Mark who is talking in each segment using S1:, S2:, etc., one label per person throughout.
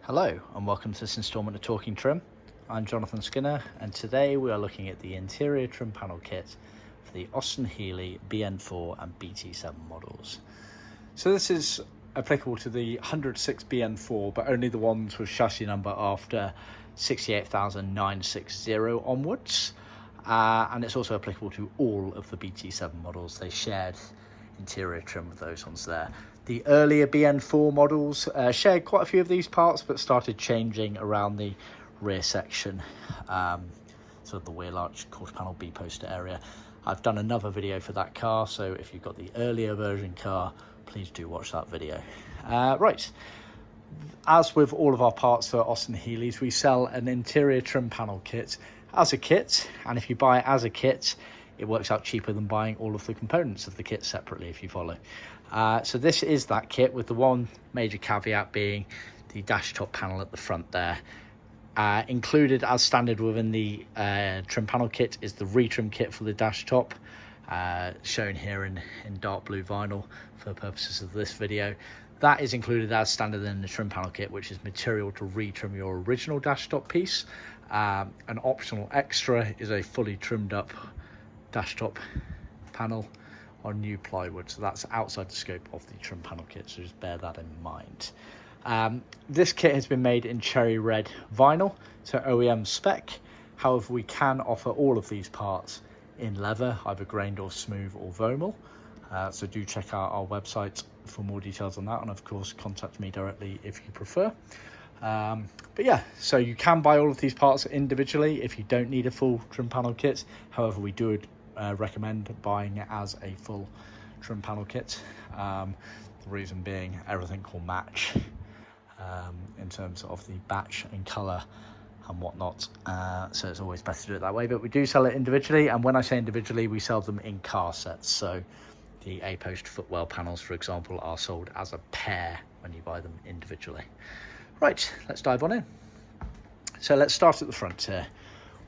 S1: Hello and welcome to this instalment of Talking Trim. I'm Jonathon Skinner and today we are looking at the interior trim panel kit for the Austin-Healey BN4 and BT7 models. So this is applicable to the 106 BN4 but only the ones with chassis number after 68,960 onwards, and it's also applicable to all of the BT7 models. They shared interior trim with those ones there. The earlier BN4 models shared quite a few of these parts but started changing around the rear section, sort of the wheel arch, quarter panel B poster area. I've done another video for that car, so if you've got the earlier version car, please do watch that video. Right, as with all of our parts for Austin-Healey's, we sell an interior trim panel kit as a kit, and if you buy it as a kit, it works out cheaper than buying all of the components of the kit separately, if you follow. So this is that kit, with the one major caveat being the dash top panel at the front there. Included as standard within the trim panel kit is the retrim kit for the dash top, shown here in dark blue vinyl for purposes of this video. That is included as standard in the trim panel kit, which is material to retrim your original dash top piece. An optional extra is a fully trimmed up dash top panel on new plywood, so that's outside the scope of the trim panel kit, so just bear that in mind. This kit has been made in cherry red vinyl to OEM spec. However, we can offer all of these parts in leather, either grained or smooth or Vomel, so do check out our website for more details on that, and of course contact me directly if you prefer. But yeah, so you can buy all of these parts individually if you don't need a full trim panel kit. However, we do recommend buying it as a full trim panel kit. The reason being, everything will match in terms of the batch and colour and whatnot, so it's always better to do it that way. But we do sell it individually, and when I say individually, we sell them in car sets. So the A-post Footwell panels, for example, are sold as a pair when you buy them individually. Right, let's dive on in. So let's start at the front here.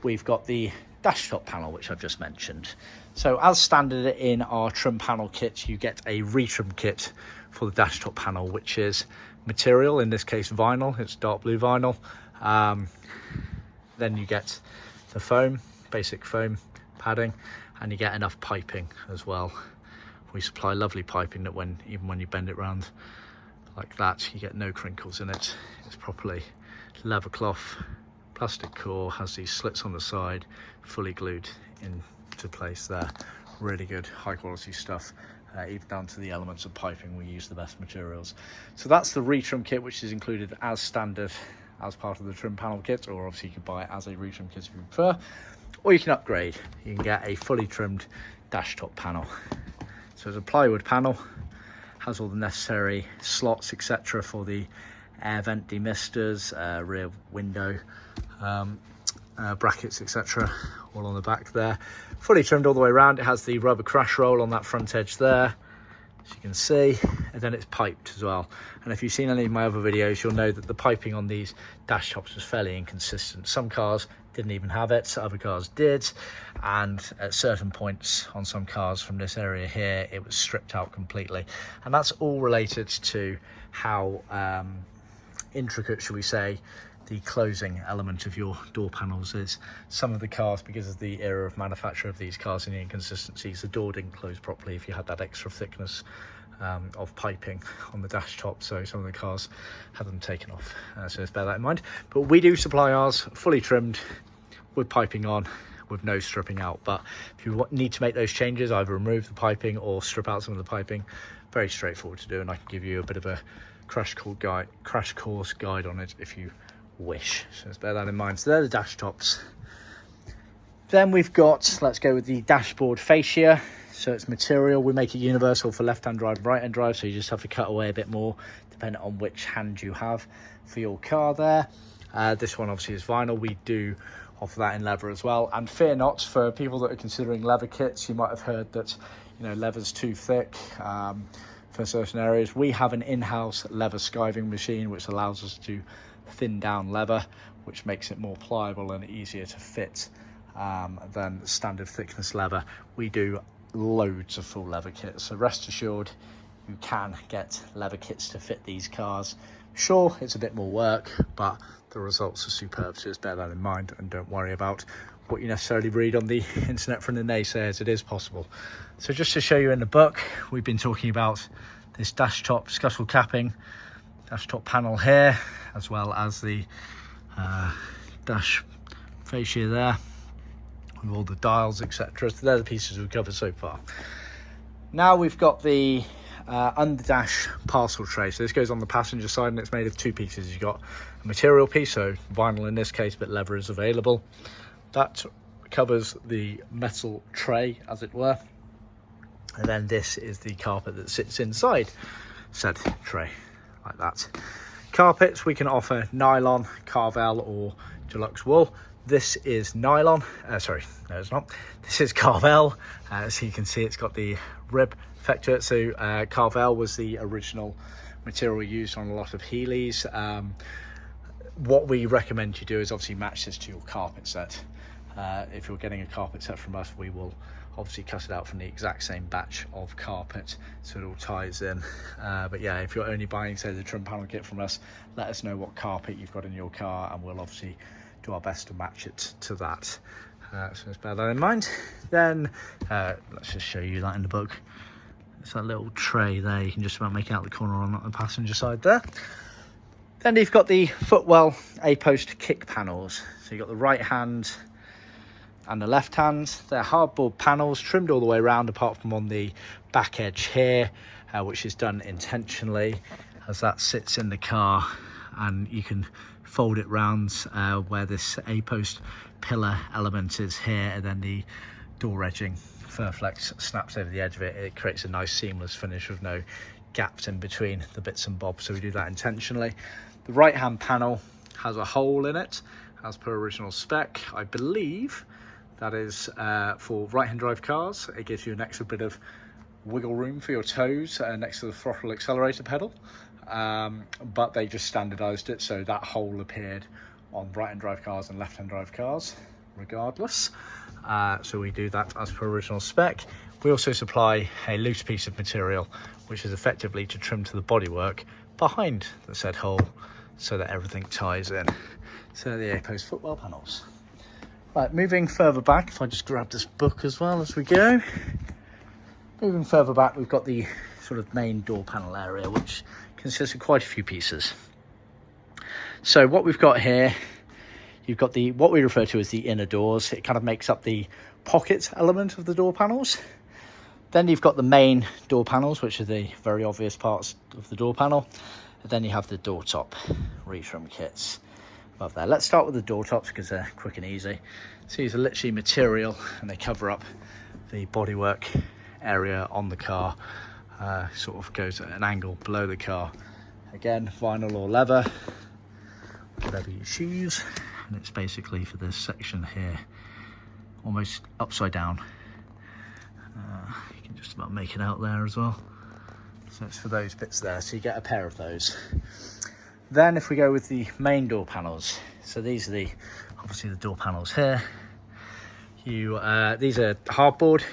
S1: We've got the dash top panel, which I've just mentioned. So as standard in our trim panel kit, you get a retrim kit for the dash top panel, which is material, in this case vinyl, it's dark blue vinyl. Then you get the foam, basic foam padding, and you get enough piping as well. We supply lovely piping that even when you bend it round like that, you get no crinkles in it. It's properly leather cloth, plastic core, has these slits on the side, fully glued into place there. Really good, high quality stuff. Even down to the elements of piping, we use the best materials. So that's the retrim kit, which is included as standard as part of the trim panel kit, or obviously you can buy it as a retrim kit if you prefer, or you can upgrade. You can get a fully trimmed dash top panel. So it's a plywood panel, has all the necessary slots, etc., for the air vent demisters, rear window brackets, etc., all on the back there. Fully trimmed all the way around. It has the rubber crash roll on that front edge there, as you can see, and then it's piped as well. And if you've seen any of my other videos, you'll know that the piping on these dash tops was fairly inconsistent. Some cars didn't even have it, other cars did, and at certain points on some cars from this area here, it was stripped out completely. And that's all related to how intricate, shall we say, the closing element of your door panels is. Some of the cars, because of the era of manufacture of these cars and the inconsistencies, the door didn't close properly if you had that extra thickness of piping on the dash top, so some of the cars had them taken off, so let's bear that in mind. But we do supply ours fully trimmed with piping on, with no stripping out. But if you need to make those changes, either remove the piping or strip out some of the piping, very straightforward to do, and I can give you a bit of a crash course guide on it if you wish. So let's bear that in mind. So they're the dash tops. Then we've got, let's go with the dashboard fascia. So it's material, we make it universal for left-hand drive and right-hand drive, so you just have to cut away a bit more depending on which hand you have for your car there. This one obviously is vinyl. We do offer that in leather as well, and fear not, for people that are considering leather kits, you might have heard that, you know, leather's too thick for certain areas. We have an in-house leather skiving machine which allows us to thin down leather, which makes it more pliable and easier to fit than standard thickness leather. We do loads of full leather kits, so rest assured you can get leather kits to fit these cars Sure, it's a bit more work, but the results are superb, so just bear that in mind and don't worry about what you necessarily read on the internet from the naysayers. It is possible. So just to show you in the book, we've been talking about this dash top scuttle capping, dash top panel here, as well as the dash fascia there with all the dials, etc. So they're the pieces we've covered so far. Now we've got the underdash parcel tray. So this goes on the passenger side and it's made of two pieces. You've got a material piece, so vinyl in this case, but leather is available. That covers the metal tray, as it were. And then this is the carpet that sits inside said tray, like that. Carpets, we can offer nylon, Carvel or deluxe wool. This is nylon, sorry, no it's not. This is Carvel. As you can see, it's got the rib effect to it. So Carvel was the original material used on a lot of Healeys. What we recommend you do is obviously match this to your carpet set. If you're getting a carpet set from us, we will obviously cut it out from the exact same batch of carpet so it all ties in. But yeah, if you're only buying, say, the trim panel kit from us, let us know what carpet you've got in your car and we'll obviously do our best to match it to that. So just bear that in mind. Then let's just show you that in the book. It's that little tray there, you can just about make out the corner on the passenger side there. Then you've got the Footwell A-post kick panels. So you've got the right hand and the left hand. They're hardboard panels trimmed all the way around apart from on the back edge here, which is done intentionally as that sits in the car, and you can fold it round where this A-post pillar element is here, and then the door edging Furflex snaps over the edge of it. It creates a nice seamless finish with no gaps in between the bits and bobs, so we do that intentionally. The right hand panel has a hole in it as per original spec. I believe that is for right hand drive cars. It gives you an extra bit of wiggle room for your toes next to the throttle accelerator pedal, but they just standardized it so that hole appeared on right hand drive cars and left hand drive cars regardless. So we do that as per original spec. We also supply a loose piece of material which is effectively to trim to the bodywork behind the said hole so that everything ties in. So the A-post Footwell panels. Right, moving further back, if I just grab this book as well as we go. Moving further back, we've got the sort of main door panel area, which consists of quite a few pieces. So what we've got here, you've got the what we refer to as the inner doors. It kind of makes up the pocket element of the door panels. Then you've got the main door panels, which are the very obvious parts of the door panel. And then you have the door top retrim kits above there. Let's start with the door tops because they're quick and easy. So these are literally material and they cover up the bodywork area on the car. Sort of goes at an angle below the car. Again, vinyl or leather, whatever you choose. And it's basically for this section here, almost upside down. You can just about make it out there as well. So it's for those bits there, so you get a pair of those. Then if we go with the main door panels, so these are obviously the door panels here. These are hardboard,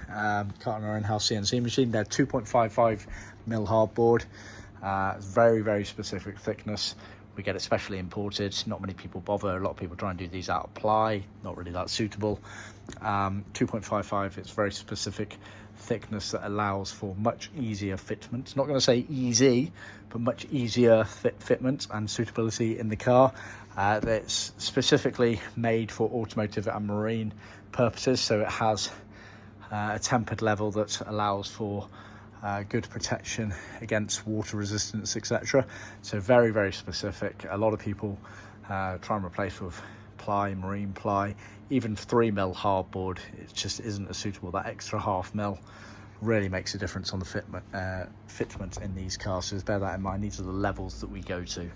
S1: cut on our in-house CNC machine. They're 2.55 mil hardboard. It's very, very specific thickness. We get it specially imported. Not many people bother. A lot of people try and do these out of ply. Not really that suitable. 2.55, it's very specific thickness that allows for much easier fitment. Not going to say easy, but much easier fitment and suitability in the car. It's specifically made for automotive and marine purposes, so it has a tempered level that allows for good protection against water resistance, etc. So very, very specific. A lot of people try and replace with ply, marine ply, even 3 mil hardboard. It just isn't as suitable. That extra half mil really makes a difference on the fitment in these cars, so just bear that in mind. These are the levels that we go to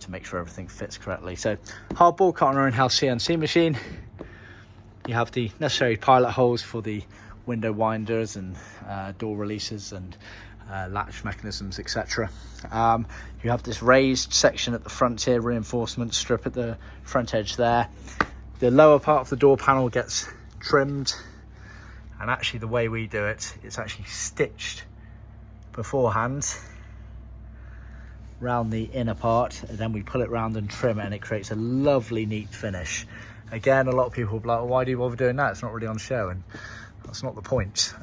S1: make sure everything fits correctly. So hardboard, cut on our in-house CNC machine. You have the necessary pilot holes for the window winders and door releases and latch mechanisms, etc. You have this raised section at the front here, reinforcement strip at the front edge there. The lower part of the door panel gets trimmed, and actually the way we do it, it's actually stitched beforehand round the inner part, and then we pull it round and trim it, and it creates a lovely neat finish. Again, a lot of people will be like, well, why do you bother doing that? It's not really on show, and that's not the point.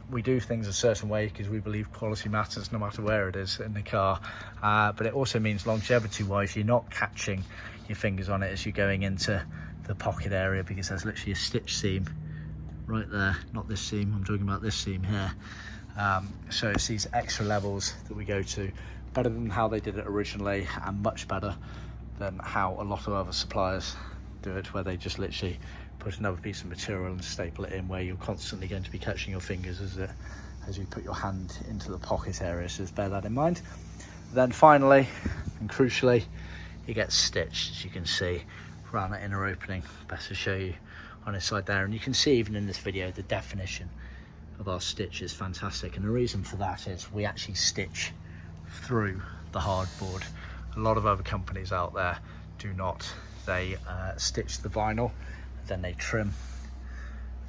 S1: We do things a certain way because we believe quality matters no matter where it is in the car, but it also means longevity wise you're not catching your fingers on it as you're going into the pocket area, because there's literally a stitch seam right there, not this seam, I'm talking about this seam here. So it's these extra levels that we go to, better than how they did it originally, and much better than how a lot of other suppliers do it, where they just literally put another piece of material and staple it in, where you're constantly going to be catching your fingers as you put your hand into the pocket area. So just bear that in mind. Then finally and crucially, you get stitched, as you can see, around that inner opening. Best to show you on this side there, and you can see even in this video the definition of our stitch is fantastic, and the reason for that is we actually stitch through the hardboard. A lot of other companies out there do not. They stitch the vinyl, then they trim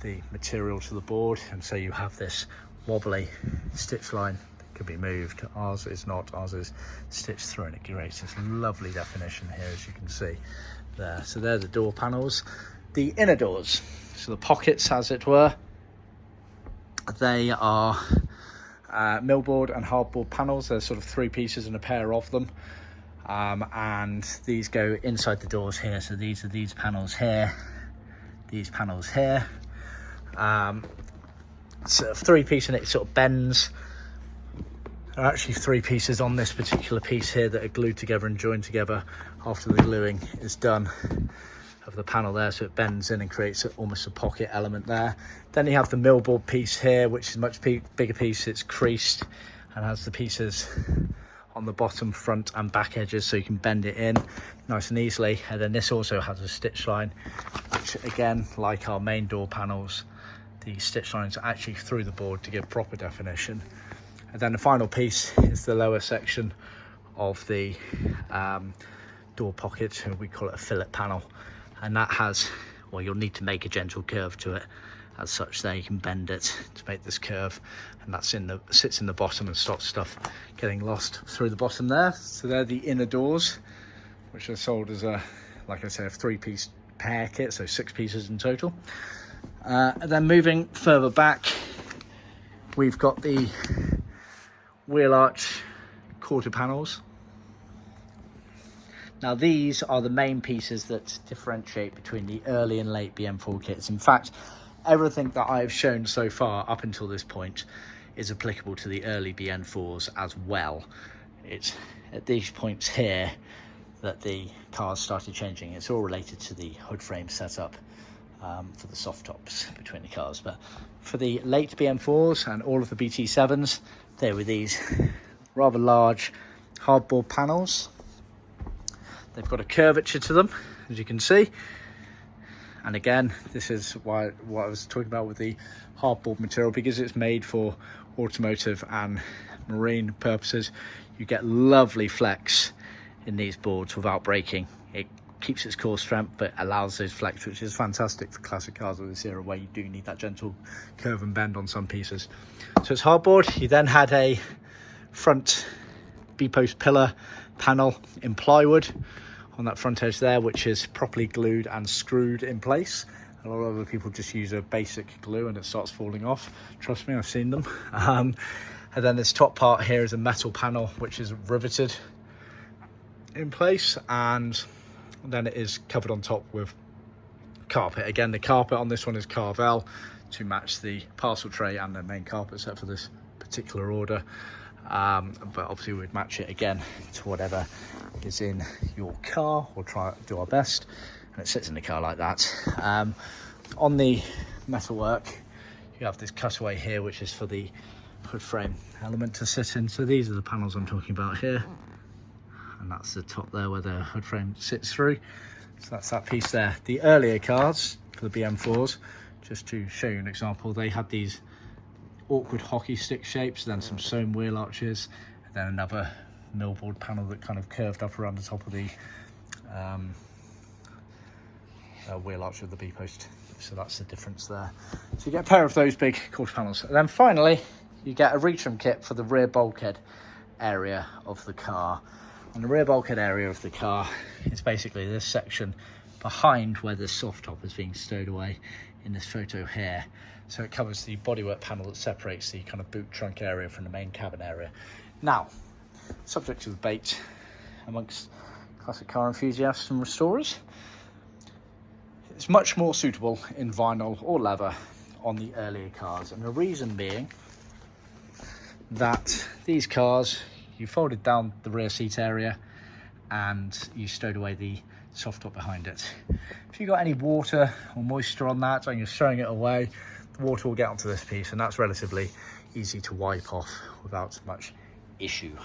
S1: the material to the board, and so you have this wobbly stitch line that can be moved. Ours is not, ours is stitched through, and it creates this lovely definition here, as you can see there. So they're the door panels. The inner doors, so the pockets as it were, they are millboard and hardboard panels. There's sort of 3 pieces and a pair of them, and these go inside the doors here. So these are these panels here, these panels here. So 3 piece, and it sort of bends. There are actually 3 pieces on this particular piece here that are glued together and joined together after the gluing is done of the panel there, so it bends in and creates almost a pocket element there. Then you have the millboard piece here, which is a much bigger piece. It's creased and has the pieces on the bottom, front and back edges, so you can bend it in nice and easily. And then this also has a stitch line, which again, like our main door panels, the stitch lines are actually through the board to give proper definition. And then the final piece is the lower section of the door pocket, we call it a fillet panel, and that has, well, you'll need to make a gentle curve to it as such. There you can bend it to make this curve, and that's sits in the bottom and stops stuff getting lost through the bottom there. So they're the inner doors, which are sold as a, like I said, a 3-piece pair kit, so 6 pieces in total. And then moving further back, we've got the wheel arch quarter panels. Now these are the main pieces that differentiate between the early and late BN4 kits. In fact, everything that I've shown so far up until this point is applicable to the early BN4s as well. It's at these points here that the cars started changing. It's all related to the hood frame setup for the soft tops between the cars. But for the late BN4s and all of the BT7s, there were these rather large hardboard panels. They've got a curvature to them, as you can see. And again, this is what I was talking about with the hardboard material, because it's made for automotive and marine purposes. You get lovely flex in these boards without breaking. It keeps its core strength, but allows those flex, which is fantastic for classic cars of this era, where you do need that gentle curve and bend on some pieces. So it's hardboard. You then had a front B-post pillar panel in plywood on that front edge there, which is properly glued and screwed in place. A lot of other people just use a basic glue and it starts falling off. Trust me, I've seen them. And then this top part here is a metal panel, which is riveted in place, and then it is covered on top with carpet. Again, the carpet on this one is Carvel to match the parcel tray and the main carpet set for this particular order. But obviously we'd match it again to whatever is in your car. We'll try to do our best, and it sits in the car like that. On the metalwork, you have this cutaway here, which is for the hood frame element to sit in. So these are the panels I'm talking about here, and that's the top there where the hood frame sits through. So that's that piece there. The earlier cars for the BM4s, just to show you an example, they had these awkward hockey stick shapes, then some sewn wheel arches, and then another millboard panel that kind of curved up around the top of the wheel arch of the B-post. So that's the difference there. So you get a pair of those big quarter panels. And then finally, you get a retrim kit for the rear bulkhead. area of the car. And the rear bulkhead area of the car is basically this section behind where the soft top is being stowed away in this photo here. So it covers the bodywork panel that separates the kind of boot trunk area from the main cabin area. Now, subject to debate amongst classic car enthusiasts and restorers, it's much more suitable in vinyl or leather on the earlier cars, and the reason being that these cars, you folded down the rear seat area and you stowed away the soft top behind it. If you've got any water or moisture on that and you're throwing it away, the water will get onto this piece, and that's relatively easy to wipe off without much issue.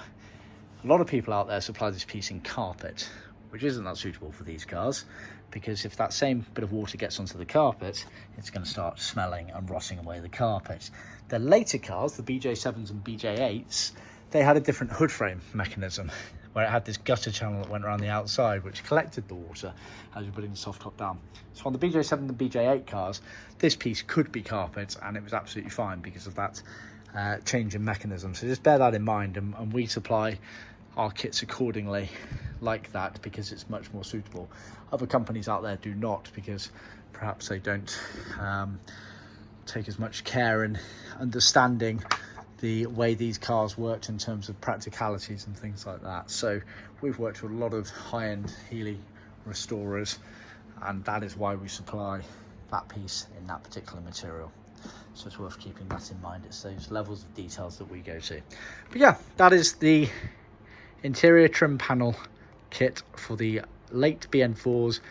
S1: A lot of people out there supply this piece in carpet, which isn't that suitable for these cars, because if that same bit of water gets onto the carpet, it's going to start smelling and rotting away the carpet. The later cars, the BJ7s and BJ8s, they had a different hood frame mechanism where it had this gutter channel that went around the outside, which collected the water as you're putting the soft top down. So on the BJ7 and BJ8 cars, this piece could be carpet, and it was absolutely fine because of that change in mechanism. So just bear that in mind, and we supply our kits accordingly like that because it's much more suitable. Other companies out there do not, because perhaps they don't take as much care in understanding the way these cars worked in terms of practicalities and things like that. So we've worked with a lot of high-end Healey restorers, and that is why we supply that piece in that particular material. So it's worth keeping that in mind. It's those levels of details that we go to. But yeah, that is the interior trim panel kit for the late BN4s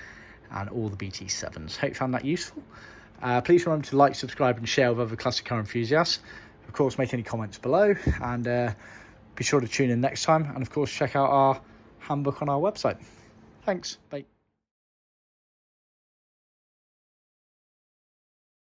S1: and all the BT7s. Hope you found that useful. Please remember to like, subscribe and share with other classic car enthusiasts. Of course, make any comments below, and be sure to tune in next time, and of course check out our handbook on our website. Thanks, bye.